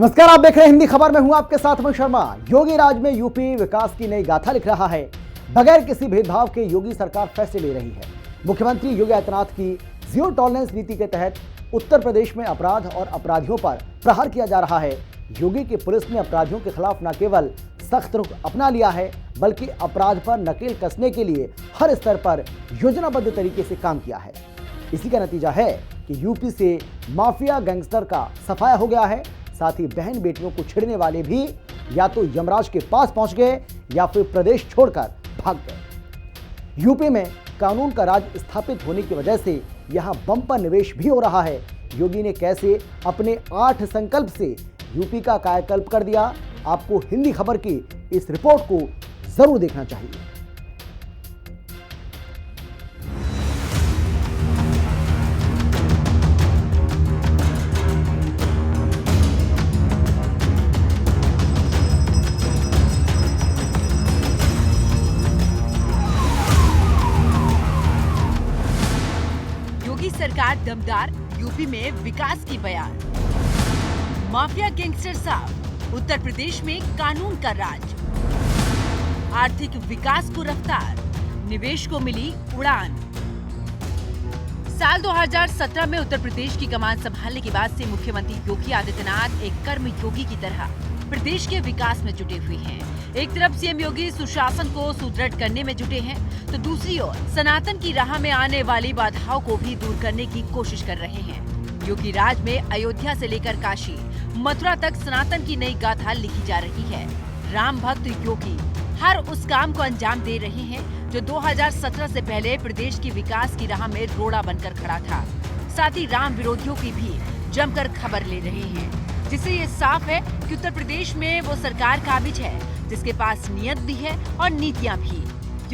नमस्कार, आप देख रहे हैं हिंदी खबर में हूं आपके साथ मैं शर्मा। योगी राज में यूपी विकास की नई गाथा लिख रहा है। बगैर किसी भेदभाव के योगी सरकार फैसले ले रही है। मुख्यमंत्री योगी आदित्यनाथ की जीरो टॉलरेंस नीति के तहत उत्तर प्रदेश में अपराध और अपराधियों पर प्रहार किया जा रहा है। योगी की पुलिस ने अपराधियों के खिलाफ न केवल सख्त रुख अपना लिया है, बल्कि अपराध पर नकेल कसने के लिए हर स्तर पर योजनाबद्ध तरीके से काम किया है। इसी का नतीजा है कि यूपी से माफिया गैंगस्टर का सफाया हो गया है। साथ ही बहन बेटियों को छेड़ने वाले भी या तो यमराज के पास पहुंच गए या फिर प्रदेश छोड़कर भाग गए। यूपी में कानून का राज स्थापित होने की वजह से यहां बम्पर निवेश भी हो रहा है। योगी ने कैसे अपने 8 संकल्प से यूपी का कायाकल्प कर दिया, आपको हिंदी खबर की इस रिपोर्ट को जरूर देखना चाहिए। सरकार दमदार, यूपी में विकास की बयान। माफिया गैंगस्टर साफ, उत्तर प्रदेश में कानून का राज। आर्थिक विकास को रफ्तार, निवेश को मिली उड़ान। साल 2017 में उत्तर प्रदेश की कमान संभालने के बाद से मुख्यमंत्री योगी आदित्यनाथ एक कर्म योगी की तरह प्रदेश के विकास में जुटे हुए हैं। एक तरफ सीएम योगी सुशासन को सुदृढ़ करने में जुटे हैं, तो दूसरी ओर सनातन की राह में आने वाली बाधाओं को भी दूर करने की कोशिश कर रहे हैं। योगी राज में अयोध्या से लेकर काशी, मथुरा तक सनातन की नई गाथा लिखी जा रही है। राम भक्त योगी हर उस काम को अंजाम दे रहे हैं जो 2017 से पहले प्रदेश की विकास की राह में रोड़ा बनकर खड़ा था। साथ ही राम विरोधियों की भी जमकर खबर ले रहे हैं, जिससे ये साफ है कि उत्तर प्रदेश में वो सरकार काबिज है जिसके पास नियत भी है और नीतियां भी।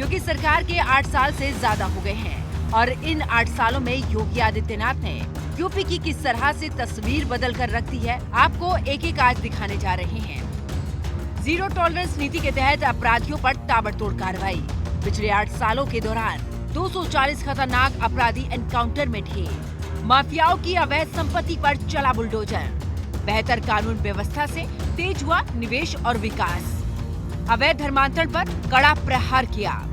योगी सरकार के 8 साल से ज्यादा हो गए हैं और इन 8 सालों में योगी आदित्यनाथ ने यूपी की किस तरह से तस्वीर बदल कर रख दी है, आपको एक एक आज दिखाने जा रहे हैं। जीरो टॉलरेंस नीति के तहत अपराधियों पर ताबड़तोड़ कार्रवाई। पिछले 8 सालों के दौरान 240 खतरनाक अपराधी एनकाउंटर में ढेर। माफियाओं की अवैध संपत्ति पर चला बुलडोजर। बेहतर कानून व्यवस्था से तेज हुआ निवेश और विकास। अवैध धर्मांतरण पर कड़ा प्रहार किया।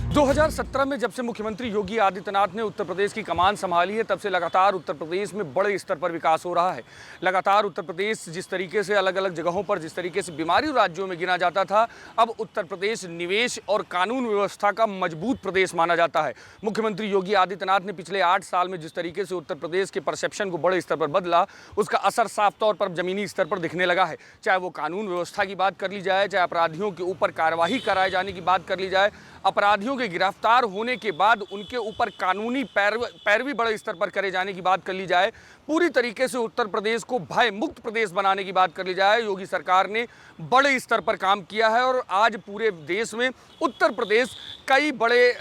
2017 में जब से मुख्यमंत्री योगी आदित्यनाथ ने उत्तर प्रदेश की कमान संभाली है, तब से लगातार उत्तर प्रदेश में बड़े स्तर पर विकास हो रहा है। लगातार उत्तर प्रदेश जिस तरीके से अलग अलग जगहों पर जिस तरीके से बीमारी राज्यों में गिना जाता था, अब उत्तर प्रदेश निवेश और कानून व्यवस्था का मजबूत प्रदेश माना जाता है। मुख्यमंत्री योगी आदित्यनाथ ने पिछले 8 साल में जिस तरीके से उत्तर प्रदेश के परसेप्शन को बड़े स्तर पर बदला, उसका असर साफ तौर पर जमीनी स्तर पर दिखने लगा है। चाहे वो कानून व्यवस्था की बात कर ली जाए, चाहे अपराधियों के ऊपर कार्यवाही कराए जाने की बात कर ली जाए, अपराधियों के गिरफ्तार होने के बाद उनके ऊपर कानूनी पैरवी बड़े स्तर पर करे जाने की बात कर ली जाए, पूरी तरीके से उत्तर प्रदेश को भय मुक्त प्रदेश बनाने की बात कर ली जाए, योगी सरकार ने बड़े स्तर पर काम किया है। और आज पूरे देश में उत्तर प्रदेश कई बड़े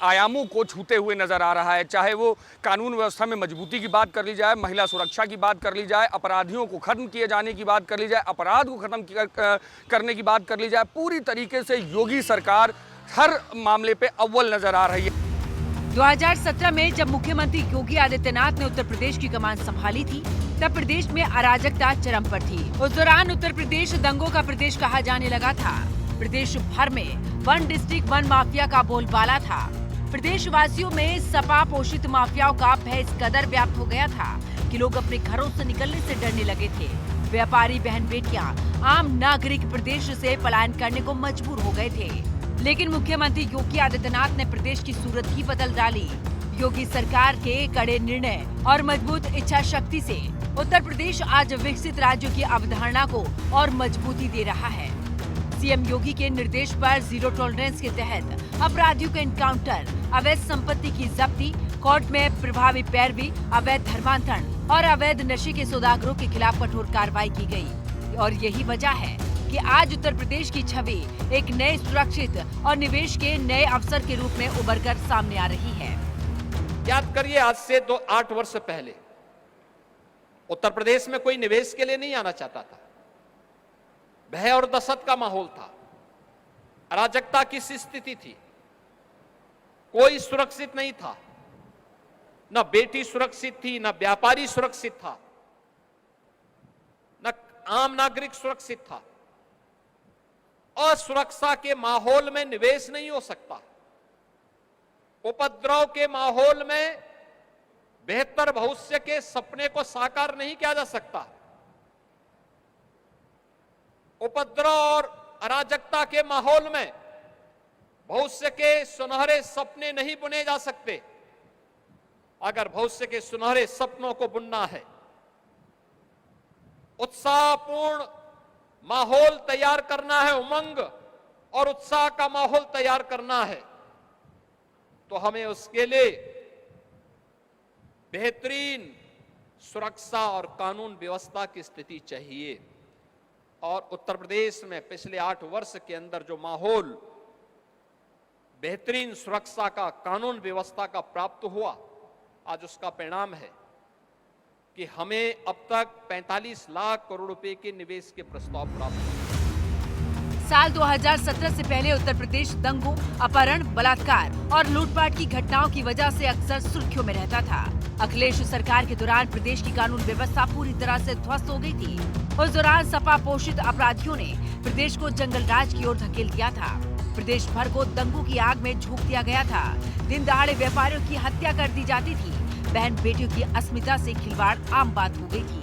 आयामों को छूते हुए नजर आ रहा है। चाहे वो कानून व्यवस्था में मजबूती की बात कर ली जाए, महिला सुरक्षा की बात कर ली जाए, अपराधियों को खत्म किए जाने की बात कर ली जाए, अपराध को खत्म करने की बात कर ली जाए, पूरी तरीके से योगी सरकार हर मामले पे अव्वल नजर आ रही है। 2017 में जब मुख्यमंत्री योगी आदित्यनाथ ने उत्तर प्रदेश की कमान संभाली थी, तब प्रदेश में अराजकता चरम पर थी। उस दौरान उत्तर प्रदेश दंगों का प्रदेश कहा जाने लगा था। प्रदेश भर में वन डिस्ट्रिक्ट वन माफिया का बोलबाला था। प्रदेश वासियों में सपा पोषित माफियाओं का भय इस कदर व्याप्त हो गया था कि लोग अपने घरों से निकलने से डरने लगे थे। व्यापारी बहन बेटियां, आम नागरिक प्रदेश से पलायन करने को मजबूर हो गए थे। लेकिन मुख्यमंत्री योगी आदित्यनाथ ने प्रदेश की सूरत ही बदल डाली। योगी सरकार के कड़े निर्णय और मजबूत इच्छा शक्ति से उत्तर प्रदेश आज विकसित राज्यों की अवधारणा को और मजबूती दे रहा है। सीएम योगी के निर्देश पर जीरो टॉलरेंस के तहत अपराधियों का एनकाउंटर, अवैध संपत्ति की जब्ती, कोर्ट में प्रभावी पैरवी, अवैध धर्मांतरण और अवैध नशे के सौदागरों के खिलाफ कठोर कार्रवाई की गई। और यही वजह है कि आज उत्तर प्रदेश की छवि एक नए सुरक्षित और निवेश के नए अवसर के रूप में उभरकर सामने आ रही है। याद करिए, आज से 8 वर्ष पहले उत्तर प्रदेश में कोई निवेश के लिए नहीं आना चाहता था। भय और दहशत का माहौल था, अराजकता की स्थिति थी, कोई सुरक्षित नहीं था। न बेटी सुरक्षित थी, न व्यापारी सुरक्षित था, न आम नागरिक सुरक्षित था। असुरक्षा के माहौल में निवेश नहीं हो सकता। उपद्रव के माहौल में बेहतर भविष्य के सपने को साकार नहीं किया जा सकता। उपद्रव और अराजकता के माहौल में भविष्य के सुनहरे सपने नहीं बुने जा सकते। अगर भविष्य के सुनहरे सपनों को बुनना है, उत्साहपूर्ण माहौल तैयार करना है, उमंग और उत्साह का माहौल तैयार करना है, तो हमें उसके लिए बेहतरीन सुरक्षा और कानून व्यवस्था की स्थिति चाहिए। और उत्तर प्रदेश में पिछले 8 वर्ष के अंदर जो माहौल बेहतरीन सुरक्षा का, कानून व्यवस्था का प्राप्त हुआ, आज उसका परिणाम है कि हमें अब तक 45 लाख करोड़ रुपए के निवेश के प्रस्ताव प्राप्त हुए। साल 2017 से पहले उत्तर प्रदेश दंगों, अपहरण, बलात्कार और लूटपाट की घटनाओं की वजह से अक्सर सुर्खियों में रहता था। अखिलेश सरकार के दौरान प्रदेश की कानून व्यवस्था पूरी तरह से ध्वस्त हो गई थी। उस दौरान सपा पोषित अपराधियों ने प्रदेश को जंगल राज की ओर धकेल दिया था। प्रदेश भर को दंगों की आग में झोंक दिया गया था। दिन दहाड़े व्यापारियों की हत्या कर दी जाती थी। बहन बेटियों की अस्मिता से खिलवाड़ आम बात हो गई थी।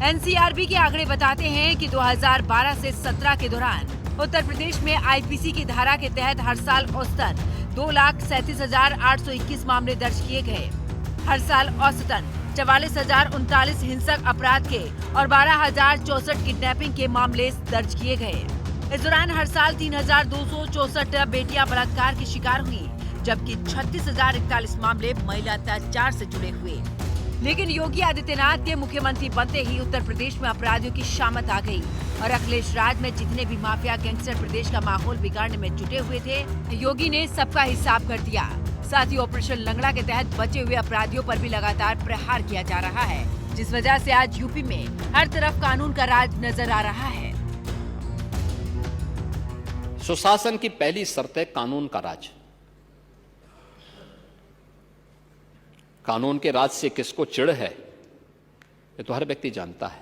एनसीआरबी के आंकड़े बताते हैं कि 2012 से 17 के दौरान उत्तर प्रदेश में आईपीसी की धारा के तहत हर साल औसतन 2,37,821 मामले दर्ज किए गए। हर साल औसतन 44,039 हिंसक अपराध के और 12,064 किडनैपिंग के मामले दर्ज किए गए। इस दौरान हर साल 3,264 बेटियां बलात्कार की शिकार हुई, जबकि 36,041 मामले महिला अत्याचार से जुड़े हुए। लेकिन योगी आदित्यनाथ के मुख्यमंत्री बनते ही उत्तर प्रदेश में अपराधियों की शामत आ गई और अखिलेश राज में जितने भी माफिया गैंगस्टर प्रदेश का माहौल बिगाड़ने में जुटे हुए थे, योगी ने सबका हिसाब कर दिया। साथ ही ऑपरेशन लंगड़ा के तहत बचे हुए अपराधियों पर भी लगातार प्रहार किया जा रहा है, जिस वजह से आज यूपी में हर तरफ कानून का राज नजर आ रहा है। सुशासन की पहली शर्त है कानून का राज। कानून के राज से किसको चिढ़ है, ये तो हर व्यक्ति जानता है।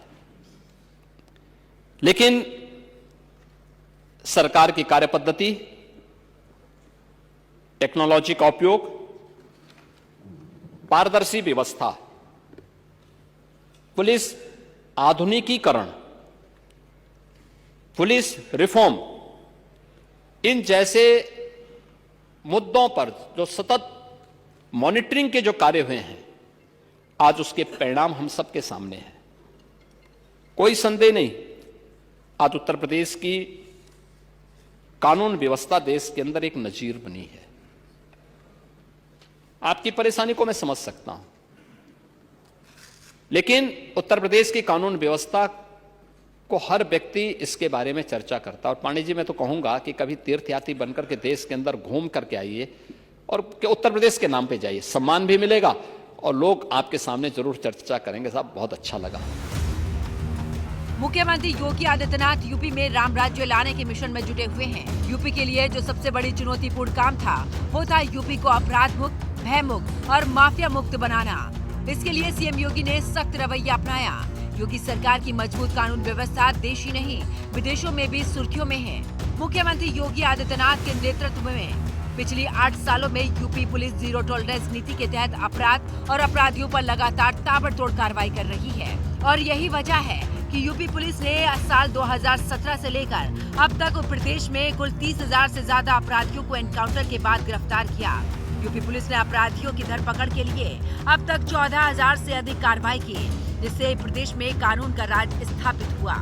लेकिन सरकार की कार्यपद्धति, टेक्नोलॉजी का उपयोग, पारदर्शी व्यवस्था, पुलिस आधुनिकीकरण, पुलिस रिफॉर्म, इन जैसे मुद्दों पर जो सतत मॉनिटरिंग के जो कार्य हुए हैं, आज उसके परिणाम हम सबके सामने हैं। कोई संदेह नहीं, आज उत्तर प्रदेश की कानून व्यवस्था देश के अंदर एक नजीर बनी है। आपकी परेशानी को मैं समझ सकता हूं, लेकिन उत्तर प्रदेश की कानून व्यवस्था को हर व्यक्ति इसके बारे में चर्चा करता है। और पांडे जी, मैं तो कहूंगा कि कभी तीर्थयात्री बनकर के देश के अंदर घूम करके आइए और उत्तर प्रदेश के नाम पे जाइए, सम्मान भी मिलेगा और लोग आपके सामने जरूर चर्चा करेंगे। साहब, बहुत अच्छा लगा। मुख्यमंत्री योगी आदित्यनाथ यूपी में राम राज्य लाने के मिशन में जुटे हुए हैं। यूपी के लिए जो सबसे बड़ी चुनौतीपूर्ण काम था, वो था यूपी को अपराध मुक्त, भय मुक्त और माफिया मुक्त बनाना। इसके लिए सीएम योगी ने सख्त रवैया अपनाया। योगी सरकार की मजबूत कानून व्यवस्था देश ही नहीं, विदेशों में भी सुर्खियों में है। मुख्यमंत्री योगी आदित्यनाथ के नेतृत्व में पिछली 8 सालों में यूपी पुलिस जीरो टॉलरेंस नीति के तहत अपराध और अपराधियों पर लगातार ताबड़तोड़ कार्रवाई कर रही है। और यही वजह है कि यूपी पुलिस ने साल 2017 से लेकर अब तक प्रदेश में कुल 30,000 से ज्यादा अपराधियों को एनकाउंटर के बाद गिरफ्तार किया। यूपी पुलिस ने अपराधियों की धरपकड़ के लिए अब तक 14,000 से अधिक कार्रवाई की, जिससे प्रदेश में कानून का राज स्थापित हुआ।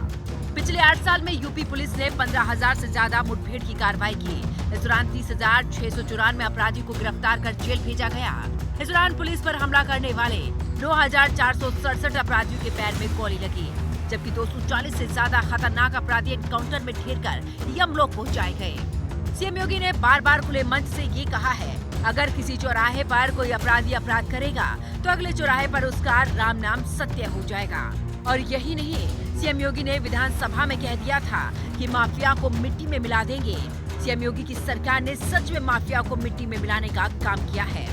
पिछले 8 साल में यूपी पुलिस ने 15,000 से ज्यादा मुठभेड़ की कार्रवाई की। इस दौरान 30,694 अपराधियों को गिरफ्तार कर जेल भेजा गया। इस दौरान पुलिस पर हमला करने वाले 9,467 अपराधियों के पैर में गोली लगी, जबकि 240 से ज्यादा खतरनाक अपराधी एनकाउंटर में ढेर कर यमलोक पहुंचाए गए। सीएम योगी ने बार बार खुले मंच से ये कहा है, अगर किसी चौराहे पर कोई अपराधी अपराध करेगा तो अगले चौराहे पर उसका राम नाम सत्य हो जाएगा। और यही नहीं, सीएम योगी ने विधानसभा में कह दिया था कि माफिया को मिट्टी में मिला देंगे। सीएम योगी की सरकार ने सच में माफिया को मिट्टी में मिलाने का काम किया है।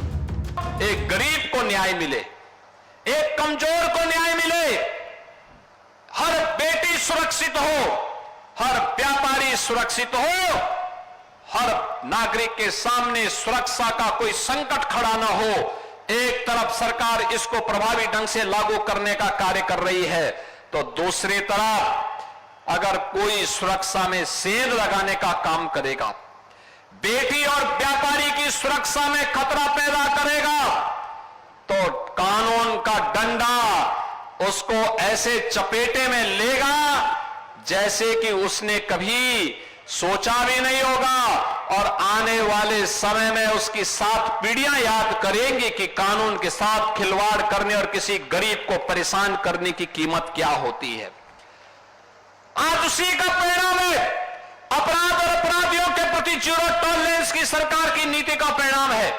एक गरीब को न्याय मिले, एक कमजोर को न्याय मिले, हर बेटी सुरक्षित हो, हर व्यापारी सुरक्षित हो, हर नागरिक के सामने सुरक्षा का कोई संकट खड़ा ना हो। एक तरफ सरकार इसको प्रभावी ढंग से लागू करने का कार्य कर रही है, तो दूसरी तरफ अगर कोई सुरक्षा में सेंध लगाने का काम करेगा, बेटी और व्यापारी की सुरक्षा में खतरा पैदा करेगा, तो कानून का डंडा उसको ऐसे चपेटे में लेगा जैसे कि उसने कभी सोचा भी नहीं होगा। और आने वाले समय में उसकी 7 पीढ़ियां याद करेंगी कि कानून के साथ खिलवाड़ करने और किसी गरीब को परेशान करने की कीमत क्या होती है। आज उसी का परिणाम है, अपराध और अपराधियों के प्रति जीरो टॉलरेंस की सरकार की नीति का परिणाम है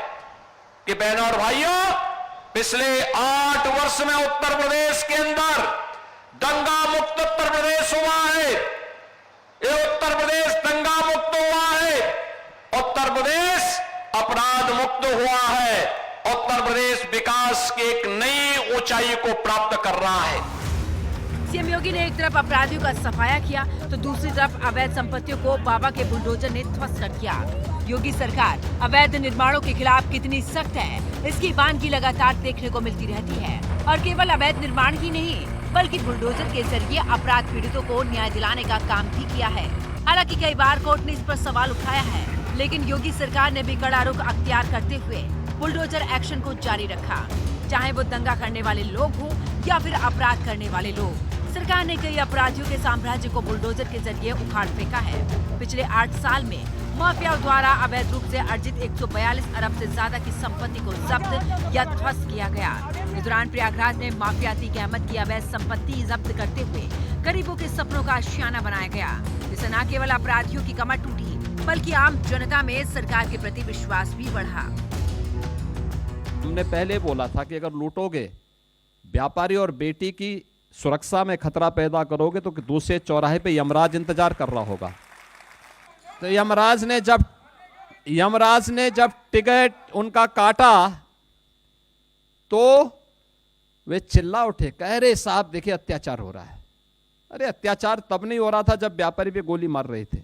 कि बहनों और भाइयों, पिछले 8 वर्ष में उत्तर प्रदेश के अंदर दंगा मुक्त उत्तर प्रदेश हुआ है। ये उत्तर प्रदेश दंगा मुक्त हुआ है, उत्तर प्रदेश अपराध मुक्त हुआ है, उत्तर प्रदेश विकास की एक नई ऊंचाई को प्राप्त कर रहा है। सीएम योगी ने एक तरफ अपराधियों का सफाया किया तो दूसरी तरफ अवैध संपत्तियों को बाबा के बुलडोजर ने ध्वस्त कर दिया। योगी सरकार अवैध निर्माणों के खिलाफ कितनी सख्त है, इसकी वानगी लगातार देखने को मिलती रहती है। और केवल अवैध निर्माण ही नहीं, बल्कि बुलडोजर के जरिए अपराध पीड़ितों को न्याय दिलाने का काम भी किया है। हालांकि कई बार कोर्ट ने इस पर सवाल उठाया है, लेकिन योगी सरकार ने भी कड़ा रुख अख्तियार करते हुए बुलडोजर एक्शन को जारी रखा, चाहे वो दंगा करने वाले लोग हों या फिर अपराध करने वाले लोग। सरकार ने कई अपराधियों के साम्राज्य को बुलडोजर के जरिए उखाड़ फेंका है। पिछले 8 साल में माफिया द्वारा अवैध रूप से अर्जित 142 अरब से ज्यादा की संपत्ति को जब्त या ध्वस्त किया गया। इस दौरान प्रयागराज में माफिया अतीक अहमद की अवैध संपत्ति जब्त करते हुए गरीबों के सपनों का आशियाना बनाया गया। इससे न केवल अपराधियों की कमर टूटी, बल्कि आम जनता में सरकार के प्रति विश्वास भी बढ़ा। हमने पहले बोला था कि अगर लूटोगे, व्यापारी और बेटी की सुरक्षा में खतरा पैदा करोगे, तो दूसरे चौराहे पे यमराज इंतजार कर रहा होगा। तो यमराज ने जब टिकट उनका काटा तो वे चिल्ला उठे, कह रहे साहब देखिए अत्याचार हो रहा है। अरे अत्याचार तब नहीं हो रहा था जब व्यापारी पे गोली मार रहे थे,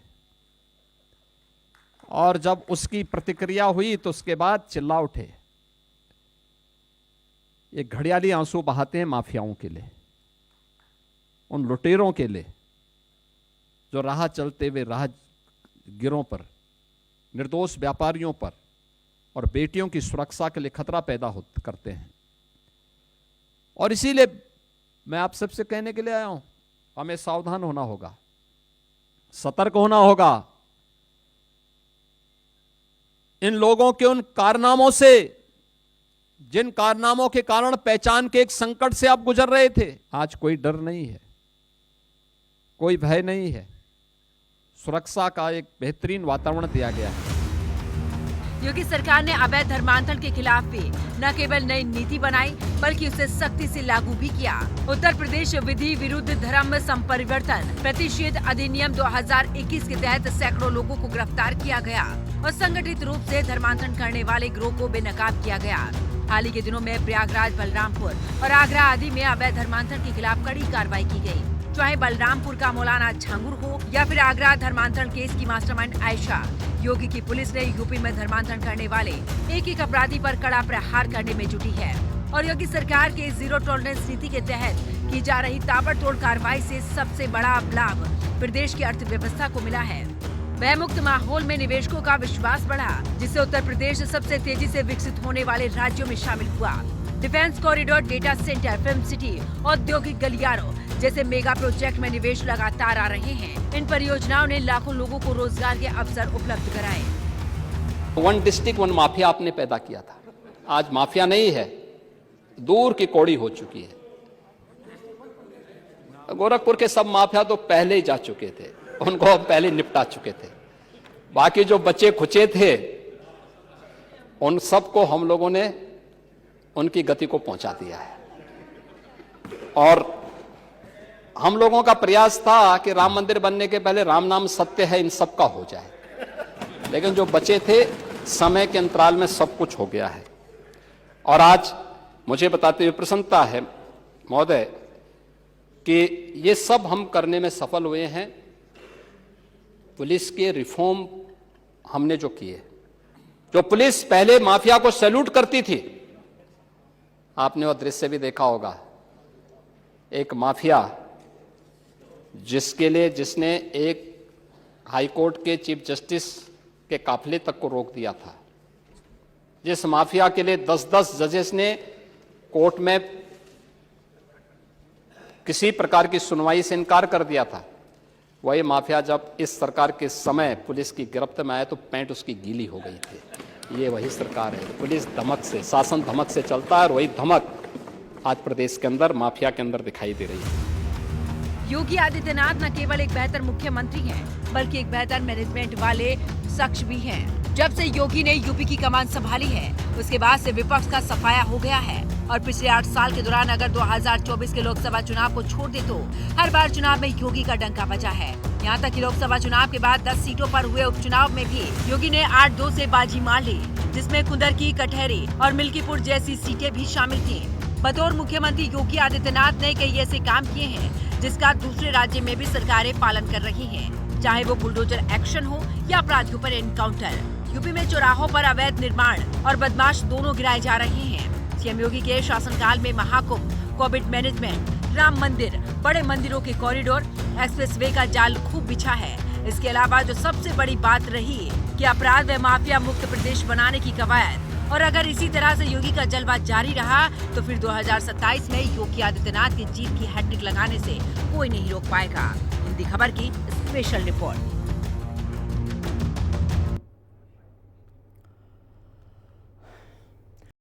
और जब उसकी प्रतिक्रिया हुई तो उसके बाद चिल्ला उठे। ये घड़ियाली आंसू बहाते हैं माफियाओं के लिए, उन लुटेरों के लिए जो राह चलते हुए राहगीरों पर, निर्दोष व्यापारियों पर और बेटियों की सुरक्षा के लिए खतरा पैदा करते हैं। और इसीलिए मैं आप सबसे कहने के लिए आया हूं, हमें सावधान होना होगा, सतर्क होना होगा। इन लोगों के उन कारनामों से, जिन कारनामों के कारण पहचान के एक संकट से आप गुजर रहे थे, आज कोई डर नहीं है, कोई भय नहीं है। सुरक्षा का एक बेहतरीन वातावरण दिया गया है। योगी सरकार ने अवैध धर्मांतरण के खिलाफ भी न केवल नई नीति बनाई, बल्कि उसे सख्ती से लागू भी किया। उत्तर प्रदेश विधि विरुद्ध धर्म संपरिवर्तन प्रतिषेध अधिनियम 2021 के तहत सैकड़ों लोगों को गिरफ्तार किया गया और संगठित रूप से धर्मांतरण करने वाले गिरोह को बेनकाब किया गया। हाल ही के दिनों में प्रयागराज, बलरामपुर और आगरा आदि में अवैध धर्मांतरण के खिलाफ कड़ी कार्रवाई की गई। चाहे बलरामपुर का मौलाना झांगुर हो या फिर आगरा धर्मांतरण केस की मास्टरमाइंड आयशा, योगी की पुलिस ने यूपी में धर्मांतरण करने वाले एक अपराधी पर कड़ा प्रहार करने में जुटी है। और योगी सरकार के जीरो टॉलरेंस नीति के तहत की जा रही ताबड़तोड़ कार्रवाई से सबसे बड़ा लाभ प्रदेश की अर्थव्यवस्था को मिला है। भय मुक्त माहौल में निवेशकों का विश्वास बढ़ा, जिससे उत्तर प्रदेश सबसे तेजी से विकसित होने वाले राज्यों में शामिल हुआ। Defence corridor, data centre, film city, औद्योगिक गलियारों जैसे मेगा प्रोजेक्ट में निवेश लगातार आ रहे हैं। इन परियोजनाओं ने लाखों लोगों को रोजगार के अवसर उपलब्ध कराए। वन डिस्ट्रिक्ट वन माफिया आपने पैदा किया था, आज माफिया नहीं है, दूर की कौड़ी हो चुकी है। गोरखपुर के सब माफिया तो पहले ही जा चुके थे, उनको पहले निपटा चुके थे। बाकी जो बचे खुचे थे उन सबको हम लोगों ने उनकी गति को पहुंचा दिया है। और हम लोगों का प्रयास था कि राम मंदिर बनने के पहले राम नाम सत्य है इन सब का हो जाए, लेकिन जो बचे थे समय के अंतराल में सब कुछ हो गया है। और आज मुझे बताते हुए प्रसन्नता है महोदय कि ये सब हम करने में सफल हुए हैं। पुलिस के रिफॉर्म हमने जो किए, जो पुलिस पहले माफिया को सैल्यूट करती थी, आपने वो दृश्य भी देखा होगा, एक माफिया जिसने एक हाईकोर्ट के चीफ जस्टिस के काफिले तक को रोक दिया था, जिस माफिया के लिए 10-10 जजेस ने कोर्ट में किसी प्रकार की सुनवाई से इनकार कर दिया था, वही माफिया जब इस सरकार के समय पुलिस की गिरफ्त में आया तो पैंट उसकी गीली हो गई थी। ये वही सरकार है। पुलिस धमक से, शासन धमक से चलता है और वही धमक आज प्रदेश के अंदर माफिया के अंदर दिखाई दे रही है। योगी आदित्यनाथ न केवल एक बेहतर मुख्यमंत्री हैं, बल्कि एक बेहतर मैनेजमेंट वाले शख्स भी हैं। जब से योगी ने यूपी की कमान संभाली है, उसके बाद से विपक्ष का सफाया हो गया है और पिछले 8 साल के दौरान अगर 2024 के लोकसभा चुनाव को छोड़ दे तो हर बार चुनाव में योगी का डंका बजा है। यहाँ तक कि लोकसभा चुनाव के बाद 10 सीटों पर हुए उपचुनाव में भी योगी ने 8-2 से बाजी मार ली, जिसमें कुंदरकी, कटहरी और मिल्कीपुर जैसी सीटें भी शामिल थी। बतौर मुख्यमंत्री योगी आदित्यनाथ ने कई ऐसे काम किए हैं जिसका दूसरे राज्य में भी सरकारें पालन कर रही हैं, चाहे वो बुलडोजर एक्शन हो या अपराधियों पर एनकाउंटर। यूपी में चौराहों पर अवैध निर्माण और बदमाश दोनों गिराए जा रहे हैं। सीएम योगी के शासनकाल में महाकुंभ, कोविड मैनेजमेंट, राम मंदिर, बड़े मंदिरों के कॉरिडोर, एक्सप्रेसवे का जाल खूब बिछा है। इसके अलावा जो सबसे बड़ी बात रही कि अपराध व माफिया मुक्त प्रदेश बनाने की कवायद, और अगर इसी तरह से योगी का जलवा जारी रहा तो फिर 2027 में योगी आदित्यनाथ की जीत की हैट्रिक लगाने से कोई नहीं रोक पाएगा। हिंदी खबर की स्पेशल रिपोर्ट।